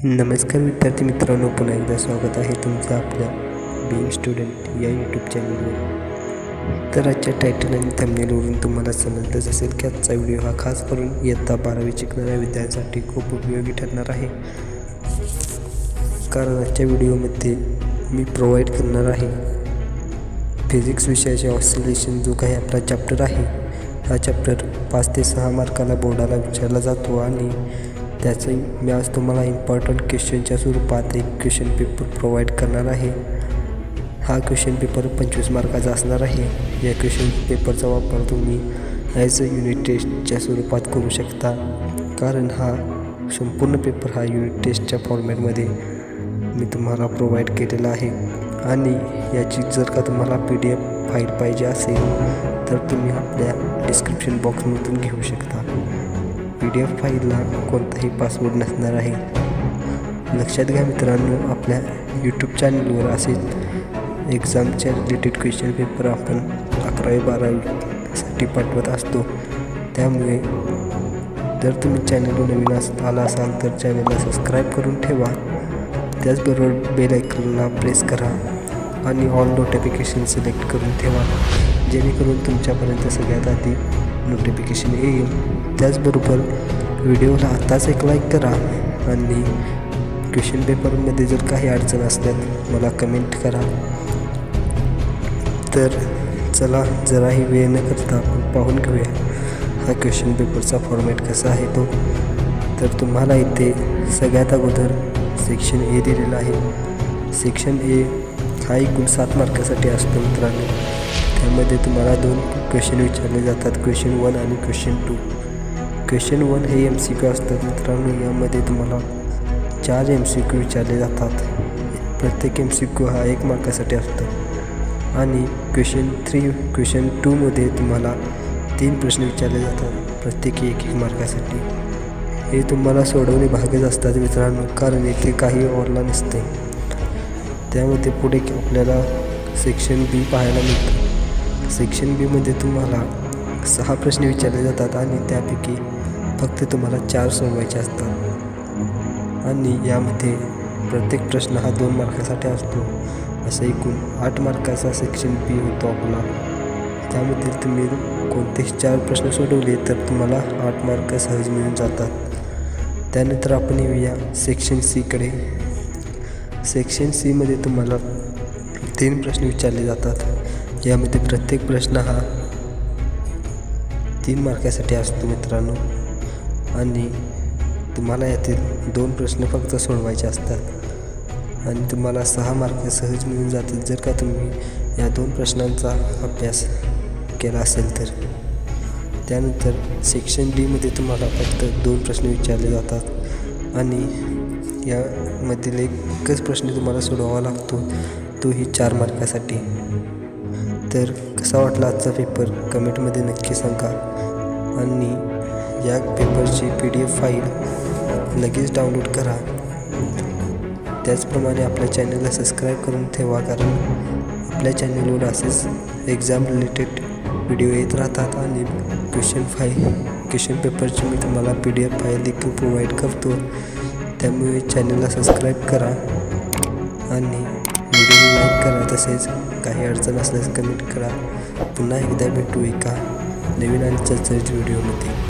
नमस्कार विद्यार्थी मित्रांनो, पुन्हा एकदा स्वागत आहे तुमचं आपल्या बीइंग स्टुडंट या यूट्यूब चॅनलवर. तर आजच्या टायटल आणि थंबनेलवरून तुम्हाला समजलंच असेल की आजचा व्हिडिओ हा खास करून इयत्ता 12वी शिकणाऱ्या विद्यार्थ्यांसाठी खूप उपयोगी ठरणार आहे. कारण आजच्या व्हिडिओमध्ये मी प्रोव्हाइड करणार आहे फिजिक्स विषयाचे ऑसिलेशन जो काही आपला चॅप्टर आहे. हा चॅप्टर 5 ते 6 मार्काला बोर्डाला विचारला जातो आणि त्याचं मी आज तुम्हाला इम्पॉर्टंट क्वेश्चनच्या स्वरूपात एक क्वेश्चन पेपर प्रोव्हाइड करणार आहे. हा क्वेश्चन पेपर 25 मार्काचा असणार आहे. या क्वेश्चन पेपरचा वापर तुम्ही ॲज अ युनिट टेस्टच्या स्वरूपात करू शकता, कारण हा संपूर्ण पेपर हा युनिट टेस्टच्या फॉर्मॅटमध्ये मी तुम्हाला प्रोव्हाइड केलेला आहे. आणि याची जर का तुम्हाला PDF फाईल पाहिजे असेल तर तुम्ही आपल्या डिस्क्रिप्शन बॉक्समधून घेऊ शकता. PDF फाईलला कोणताही पासवर्ड नसणार आहे. लक्षात घ्या मित्रांनो, आपल्या यूट्यूब चॅनलवर असेच एक्झामच्या रिलेटेड क्वेश्चन पेपर आपण 11वी 12वीसाठी पाठवत असतो. त्यामुळे जर तुम्ही चॅनलवर नवीन आला असाल तर चॅनलला सबस्क्राईब करून ठेवा. त्याचबरोबर बेल आयकॉनला प्रेस करा आणि ऑल नोटिफिकेशन सिलेक्ट करून ठेवा, जेणेकरून तुमच्यापर्यंत सगळ्यात आधी नोटिफिकेशन येईल. त्याचबरोबर व्हिडिओला आत्ताच एक लाईक करा आणि क्वेश्चन पेपरमध्ये जर काही अडचण असल्यास मला कमेंट करा. तर चला, जराही वेळ न करता आपण पाहून घेऊया हा क्वेश्चन पेपरचा फॉर्मॅट कसा आहे तो. तर तुम्हाला इथे सगळ्यात अगोदर सेक्शन ए दिलेला आहे. सेक्शन ए हा एकूण 7 मार्कासाठी असतो मित्रांनो. त्यामध्ये तुम्हाला 2 क्वेश्चन विचारले जातात, क्वेश्चन 1 आणि क्वेश्चन 2. क्वेश्चन 1 हे MCQ असतात मित्रांनो. यामध्ये तुम्हाला 4 MCQ विचारले जातात. प्रत्येक MCQ हा 1 मार्कासाठी असतो. आणि क्वेश्चन 2मध्ये तुम्हाला 3 प्रश्न विचारले जातात, प्रत्येकी 1-1 मार्कासाठी. हे तुम्हाला सोडवणे भागच असतात मित्रांनो, कारण येथे काही ओरला नसते. त्यामध्ये पुढे आपल्याला सेक्शन B पाहायला मिळतं. सेक्शन Bमध्ये तुम्हाला 6 प्रश्न विचारले जातात आणि त्यापैकी फक्त तुम्हाला 4 सोडवायचे असतात. आणि यामध्ये प्रत्येक प्रश्न हा 2 मार्कासाठी असतो. असं एकूण 8 मार्काचा सेक्शन B होतो आपला. त्यामध्ये तुम्ही कोणतेही 4 प्रश्न सोडवले तर तुम्हाला 8 मार्क सहज मिळून जातात. त्यानंतर आपण येऊया सेक्शन Cकडे. सेक्शन Cमध्ये तुम्हाला 3 प्रश्न विचारले जातात. यामध्ये प्रत्येक प्रश्न हा 3 मार्कासाठी असतो मित्रांनो. आणि तुम्हाला यातील 2 प्रश्न फक्त सोडवायचे असतात आणि तुम्हाला 6 मार्क सहज मिळून जातील जर का तुम्ही या 2 प्रश्नांचा अभ्यास केला असेल तर. त्यानंतर सेक्शन Dमध्ये तुम्हाला फक्त 2 प्रश्न विचारले जातात आणि यामधील एकच प्रश्न तुम्हाला सोडवावा लागतो, तोही 4 मार्कासाठी. तर कसा वाटला आजचा पेपर कमेंटमध्ये नक्की सांगा. आणि या पेपरची PDF फाईल लगेच डाउनलोड करा. त्याचप्रमाणे आपल्या चॅनलला सबस्क्राईब करून ठेवा, कारण आपल्या चॅनलवर असेच एक्झाम रिलेटेड व्हिडिओ येत राहतात. आणि क्वेश्चन पेपरची मी तुम्हाला PDF फाईल देखील प्रोव्हाइड करतो. त्यामुळे चॅनलला सबस्क्राईब करा आणि व्हिडिओला लाईक करा. तसेच काही अडचण असल्यास कमेंट करा. पुन्हा एकदा भेटू एका नवीन आणि चर्चेच्या व्हिडिओमध्ये.